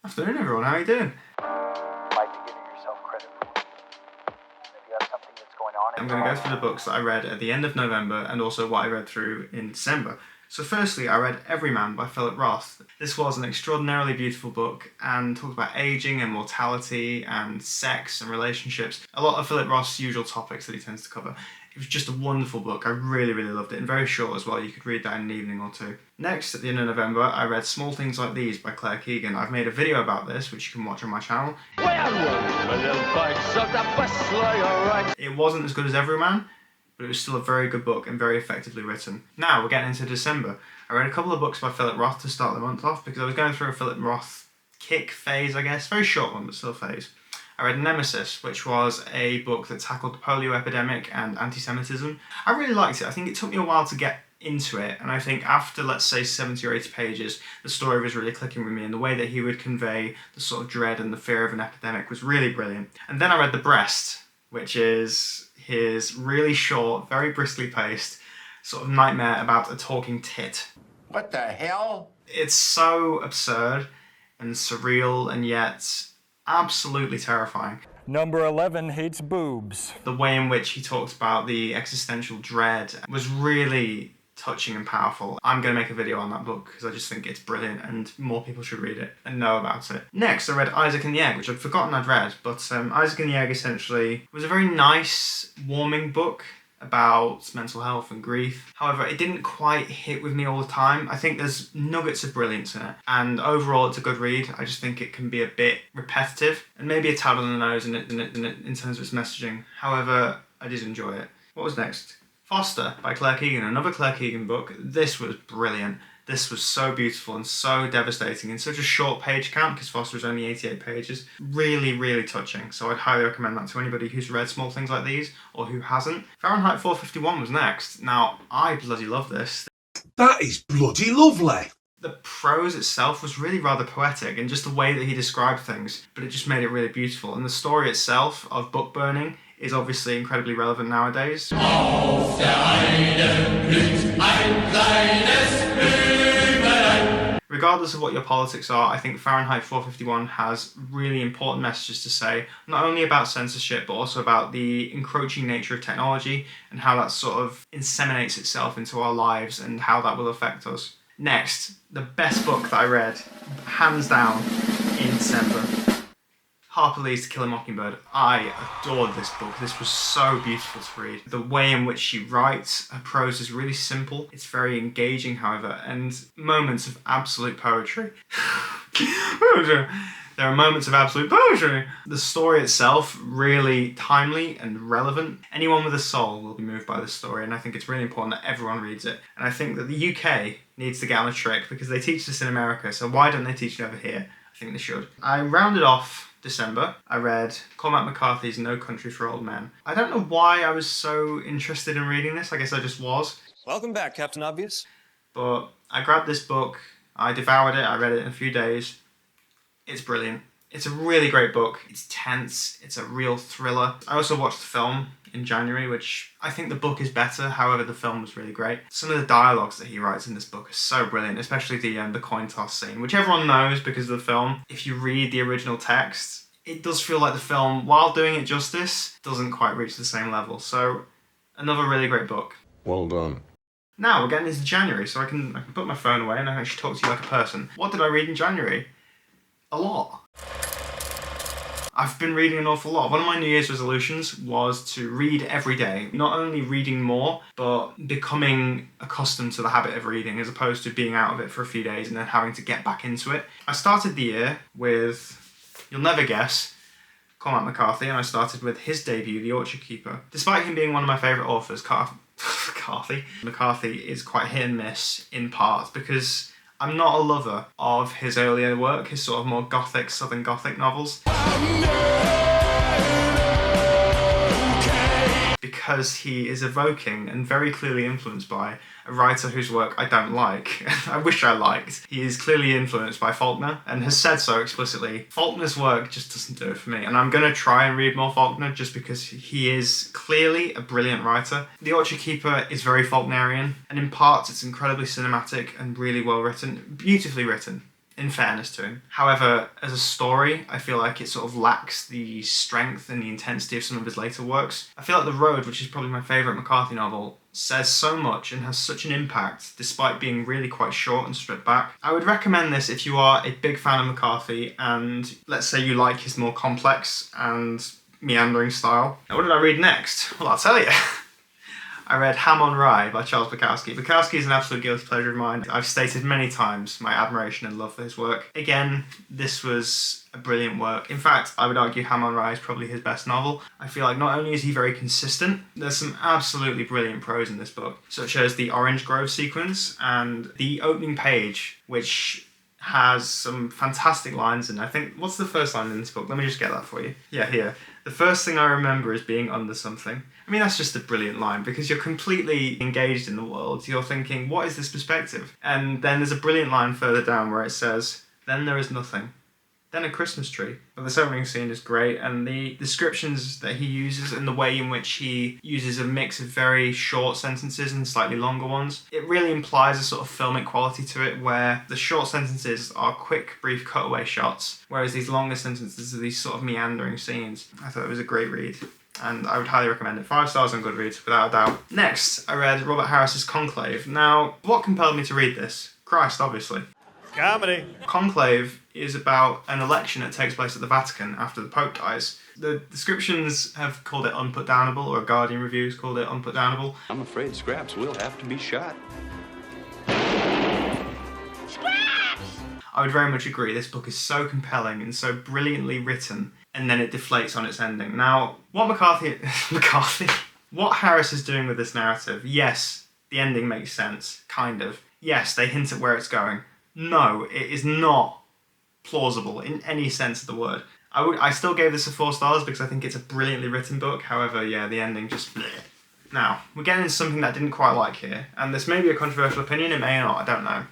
Afternoon, everyone. How are you doing? Might be giving yourself credit for it. If you have something that's going on in I'm your going to go life. through the books that I read at the end of November and also what I read through in December. So firstly, I read Everyman by Philip Roth. This was an extraordinarily beautiful book and talked about aging and mortality and sex and relationships. A lot of Philip Roth's usual topics that he tends to cover. It was just a wonderful book. I really, really loved it, and very short as well. You could read that in an evening or two. Next, at the end of November, I read Small Things Like These by Claire Keegan. I've made a video about this, which you can watch on my channel. It wasn't as good as Everyman, but it was still a very good book and very effectively written. Now, we're getting into December. I read a couple of books by Philip Roth to start the month off, because I was going through a Philip Roth kick phase, I guess. Very short one, but still a phase. I read Nemesis, which was a book that tackled the polio epidemic and anti-Semitism. I really liked it. I think it took me a while to get into it, and I think after, let's say, 70 or 80 pages, the story was really clicking with me, and the way that he would convey the sort of dread and the fear of an epidemic was really brilliant. And then I read The Breast, which is his really short, very briskly paced sort of nightmare about a talking tit. What the hell? It's so absurd and surreal and yet absolutely terrifying. Number 11 hates boobs. The way in which he talked about the existential dread was really touching and powerful. I'm going to make a video on that book because I just think it's brilliant and more people should read it and know about it. Next, I read Isaac and the Egg, which I'd forgotten I'd read, but Isaac and the Egg essentially was a very nice, warming book about mental health and grief. However, it didn't quite hit with me all the time. I think there's nuggets of brilliance in it, and overall it's a good read. I just think it can be a bit repetitive and maybe a tad on the nose in terms of its messaging. However, I did enjoy it. What was next? Foster by Claire Keegan, another Claire Keegan book. This was brilliant. This was so beautiful and so devastating in such a short page count, because Foster is only 88 pages. Really, really touching. So I'd highly recommend that to anybody who's read Small Things Like These or who hasn't. Fahrenheit 451 was next. Now, I bloody love this. That is bloody lovely. The prose itself was really rather poetic, and just the way that he described things, but it just made it really beautiful. And the story itself of book burning is obviously incredibly relevant nowadays. Regardless of what your politics are, I think Fahrenheit 451 has really important messages to say, not only about censorship, but also about the encroaching nature of technology and how that sort of inseminates itself into our lives and how that will affect us. Next, the best book that I read, hands down, in December. Harper Lee's To Kill a Mockingbird. I adored this book. This was so beautiful to read. The way in which she writes, her prose is really simple. It's very engaging, however, and moments of absolute poetry. There are moments of absolute poetry. The story itself, really timely and relevant. Anyone with a soul will be moved by this story, and I think it's really important that everyone reads it. And I think that the UK needs to get on a trick, because they teach this in America, so why don't they teach it over here? I think they should. I rounded off December. I read Cormac McCarthy's No Country for Old Men. I don't know why I was so interested in reading this. I guess I just was. Welcome back, Captain Obvious. But I grabbed this book, I devoured it, I read it in a few days. It's brilliant. It's a really great book. It's tense, it's a real thriller. I also watched the film in January, which I think the book is better, however the film was really great. Some of the dialogues that he writes in this book are so brilliant, especially the coin toss scene, which everyone knows because of the film. If you read the original text, it does feel like the film, while doing it justice, doesn't quite reach the same level. So, another really great book. Well done. Now, we're getting into January, so I can put my phone away and I can actually talk to you like a person. What did I read in January? A lot. I've been reading an awful lot. One of my New Year's resolutions was to read every day. Not only reading more, but becoming accustomed to the habit of reading, as opposed to being out of it for a few days and then having to get back into it. I started the year with, you'll never guess, Cormac McCarthy, and I started with his debut, The Orchard Keeper. Despite him being one of my favourite authors, McCarthy is quite hit and miss in part, because I'm not a lover of his earlier work, his sort of more gothic, southern gothic novels. Because he is evoking and very clearly influenced by a writer whose work I don't like. I wish I liked. He is clearly influenced by Faulkner and has said so explicitly. Faulkner's work just doesn't do it for me, and I'm going to try and read more Faulkner just because he is clearly a brilliant writer. The Orchard Keeper is very Faulknerian, and in parts it's incredibly cinematic and really well written, beautifully written. in fairness to him. However, as a story, I feel like it sort of lacks the strength and the intensity of some of his later works. I feel like The Road, which is probably my favourite McCarthy novel, says so much and has such an impact despite being really quite short and stripped back. I would recommend this if you are a big fan of McCarthy and let's say you like his more complex and meandering style. Now what did I read next? Well, I'll tell you. I read Ham on Rye by Charles Bukowski. Bukowski is an absolute guilty pleasure of mine. I've stated many times my admiration and love for his work. Again, this was a brilliant work. In fact, I would argue Ham on Rye is probably his best novel. I feel like not only is he very consistent, there's some absolutely brilliant prose in this book, such as the Orange Grove sequence and the opening page, which has some fantastic lines in. I think, what's the first line in this book? Let me just get that for you. Yeah, here. The first thing I remember is being under something. I mean, that's just a brilliant line because you're completely engaged in the world. You're thinking, what is this perspective? And then there's a brilliant line further down where it says, then there is nothing. Then a Christmas tree. But this opening scene is great, and the descriptions that he uses and the way in which he uses a mix of very short sentences and slightly longer ones, it really implies a sort of filmic quality to it where the short sentences are quick, brief cutaway shots, whereas these longer sentences are these sort of meandering scenes. I thought it was a great read, and I would highly recommend it. 5 stars on Goodreads, without a doubt. Next, I read Robert Harris's Conclave. Now, what compelled me to read this? Christ, obviously. Comedy. Conclave is about an election that takes place at the Vatican after the Pope dies. The descriptions have called it unputdownable, or Guardian reviews called it unputdownable. I'm afraid Scraps will have to be shot. I would very much agree. This book is so compelling and so brilliantly written, and then it deflates on its ending. Now, what what Harris is doing with this narrative, yes, the ending makes sense, kind of. Yes, they hint at where it's going. No, it is not plausible in any sense of the word. I still gave this a 4 stars because I think it's a brilliantly written book. However, yeah, the ending just bleh. Now, we're getting into something that I didn't quite like here, and this may be a controversial opinion, it may or not, I don't know.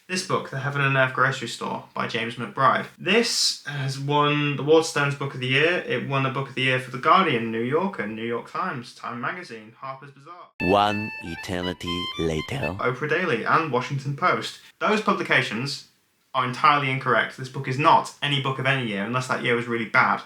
This book, The Heaven and Earth Grocery Store by James McBride. This has won the Waterstones Book of the Year. It won the Book of the Year for The Guardian, New Yorker, New York Times, Time Magazine, Harper's Bazaar. One eternity later. Oprah Daily and Washington Post. Those publications are entirely incorrect. This book is not any book of any year, unless that year was really bad.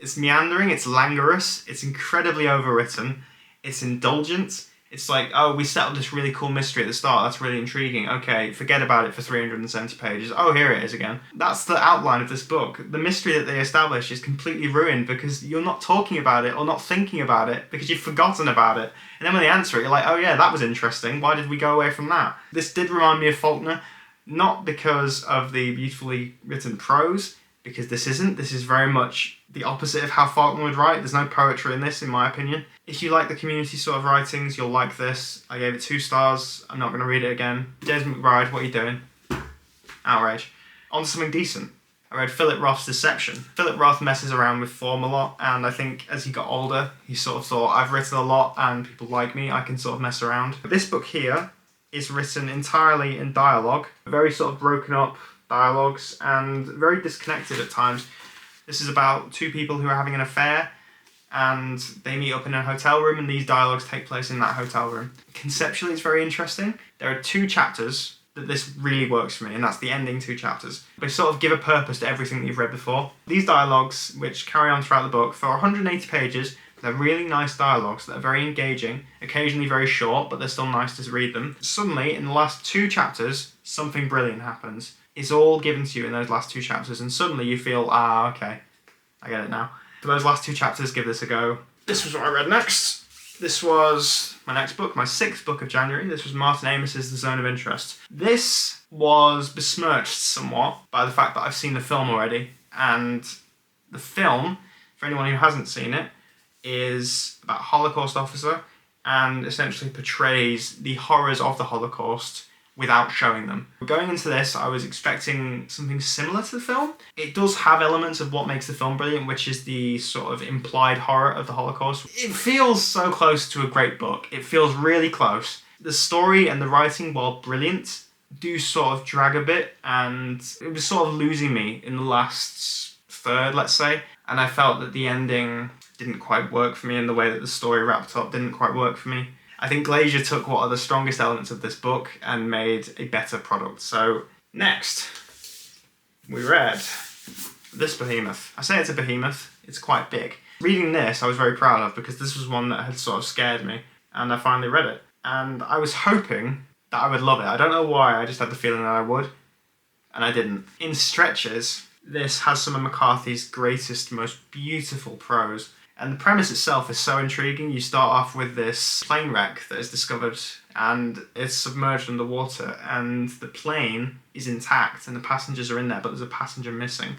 It's meandering, it's languorous, it's incredibly overwritten, it's indulgent. It's like, oh, we settled this really cool mystery at the start, that's really intriguing. Okay, forget about it for 370 pages. Oh, here it is again. That's the outline of this book. The mystery that they establish is completely ruined because you're not talking about it or not thinking about it because you've forgotten about it. And then when they answer it, you're like, oh yeah, that was interesting. Why did we go away from that? This did remind me of Faulkner, not because of the beautifully written prose, because this isn't. This is very much the opposite of how Faulkner would write. There's no poetry in this, in my opinion. If you like the community sort of writings, you'll like this. I gave it 2 stars. I'm not going to read it again. James McBride, what are you doing? Outrage. On to something decent. I read Philip Roth's Deception. Philip Roth messes around with form a lot, and I think as he got older, he sort of thought, I've written a lot and people like me, I can sort of mess around. This book here is written entirely in dialogue, very sort of broken up dialogues and very disconnected at times. This is about 2 people who are having an affair and they meet up in a hotel room and these dialogues take place in that hotel room. Conceptually, it's very interesting. There are 2 chapters that this really works for me, and that's the ending 2 chapters. They sort of give a purpose to everything that you've read before. These dialogues, which carry on throughout the book, for 180 pages, they're really nice dialogues that are very engaging, occasionally very short, but they're still nice to read them. Suddenly, in the last 2 chapters, something brilliant happens. It's all given to you in those last 2 chapters, and suddenly you feel, okay, I get it now. For those last 2 chapters, give this a go. This was what I read next. This was my next book, my 6th book of January. This was Martin Amis's The Zone of Interest. This was besmirched somewhat by the fact that I've seen the film already, and the film, for anyone who hasn't seen it, is about a Holocaust officer and essentially portrays the horrors of the Holocaust without showing them. Going into this, I was expecting something similar to the film. It does have elements of what makes the film brilliant, which is the sort of implied horror of the Holocaust. It feels so close to a great book. It feels really close. The story and the writing, while brilliant, do sort of drag a bit, and it was sort of losing me in the last third, let's say. And I felt that the ending didn't quite work for me, and the way that the story wrapped up didn't quite work for me. I think Glazier took what are the strongest elements of this book and made a better product. So next, we read this behemoth. I say it's a behemoth, it's quite big. Reading this I was very proud of because this was one that had sort of scared me, and I finally read it. And I was hoping that I would love it. I don't know why, I just had the feeling that I would, and I didn't. In stretches, this has some of McCarthy's greatest, most beautiful prose. And the premise itself is so intriguing. You start off with this plane wreck that is discovered and it's submerged underwater, and the plane is intact and the passengers are in there, but there's a passenger missing.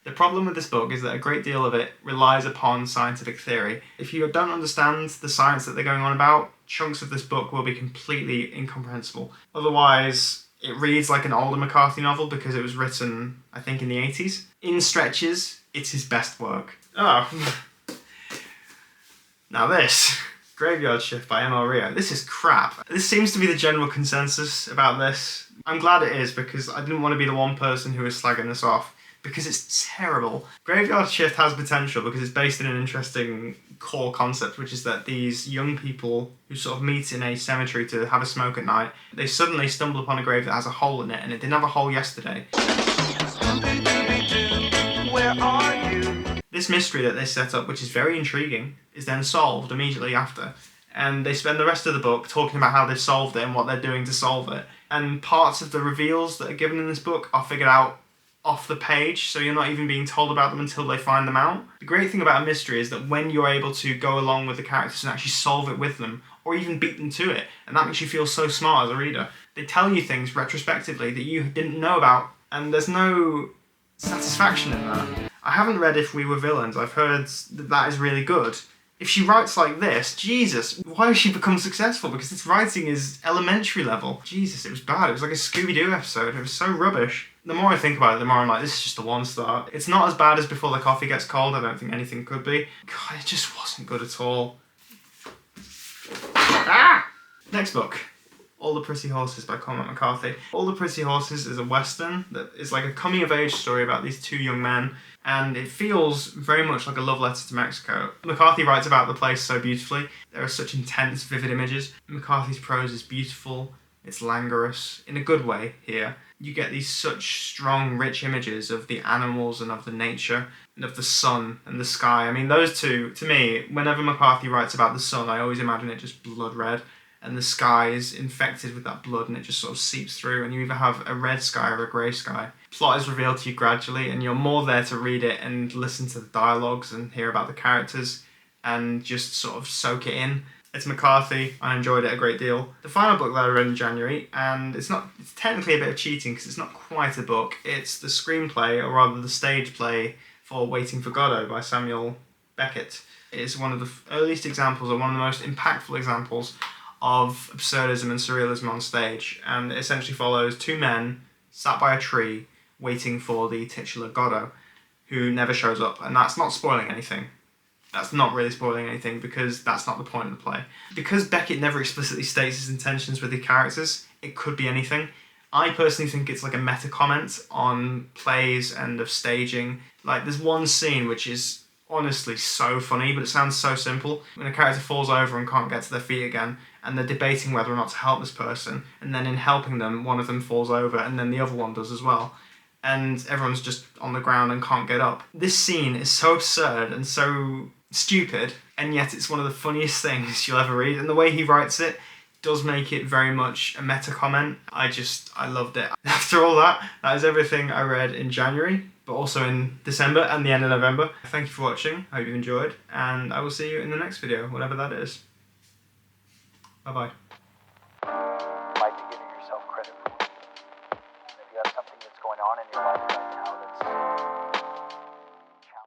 The problem with this book is that a great deal of it relies upon scientific theory. If you don't understand the science that they're going on about, chunks of this book will be completely incomprehensible. Otherwise, it reads like an older McCarthy novel because it was written, I think, in the 80s. In stretches, it's his best work. Oh. Now this, Graveyard Shift by M.L. Rio. This is crap. This seems to be the general consensus about this. I'm glad it is because I didn't want to be the one person who was slagging this off because it's terrible. Graveyard Shift has potential because it's based in an interesting core concept, which is that these young people who sort of meet in a cemetery to have a smoke at night, they suddenly stumble upon a grave that has a hole in it, and it didn't have a hole yesterday. Where are you? This mystery that they set up, which is very intriguing, is then solved immediately after. And they spend the rest of the book talking about how they've solved it and what they're doing to solve it. And parts of the reveals that are given in this book are figured out off the page, so you're not even being told about them until they find them out. The great thing about a mystery is that when you're able to go along with the characters and actually solve it with them, or even beat them to it, and that makes you feel so smart as a reader. They tell you things retrospectively that you didn't know about, and there's no satisfaction in that. I haven't read If We Were Villains. I've heard that is really good. If she writes like this, Jesus, why has she become successful? Because this writing is elementary level. Jesus, it was bad. It was like a Scooby-Doo episode. It was so rubbish. The more I think about it, the more I'm like, this is just a 1-star. It's not as bad as Before the Coffee Gets Cold. I don't think anything could be. God, it just wasn't good at all. Ah! Next book. All the Pretty Horses by Cormac McCarthy. All the Pretty Horses is a western that is like a coming-of-age story about these two young men, and it feels very much like a love letter to Mexico. McCarthy writes about the place so beautifully. There are such intense, vivid images. McCarthy's prose is beautiful. It's languorous, in a good way here. You get these such strong, rich images of the animals and of the nature and of the sun and the sky. I mean, those two, to me, whenever McCarthy writes about the sun, I always imagine it just blood red, and the sky is infected with that blood and it just sort of seeps through, and you either have a red sky or a grey sky. Plot is revealed to you gradually, and you're more there to read it and listen to the dialogues and hear about the characters and just sort of soak it in. It's McCarthy. I enjoyed it a great deal. The final book that I read in January, and it's technically a bit of cheating because it's not quite a book. It's the screenplay, or rather the stage play, for Waiting for Godot by Samuel Beckett. It's one of the earliest examples, or one of the most impactful examples, of absurdism and surrealism on stage, and it essentially follows two men sat by a tree waiting for the titular Godot, who never shows up, and that's not spoiling anything. That's not really spoiling anything because that's not the point of the play. Because Beckett never explicitly states his intentions with the characters, it could be anything. I personally think it's like a meta comment on plays and of staging. Like, there's one scene which is honestly so funny, but it sounds so simple. When a character falls over and can't get to their feet again, and they're debating whether or not to help this person, and then in helping them, one of them falls over, and then the other one does as well. And everyone's just on the ground and can't get up. This scene is so absurd and so stupid, and yet it's one of the funniest things you'll ever read. And the way he writes it does make it very much a meta comment. I loved it. After all that is everything I read in January, but also in December and the end of November. Thank you for watching. I hope you enjoyed, and I will see you in the next video, whatever that is. Bye-bye. You might be giving yourself credit for. If you have something that's going on in your life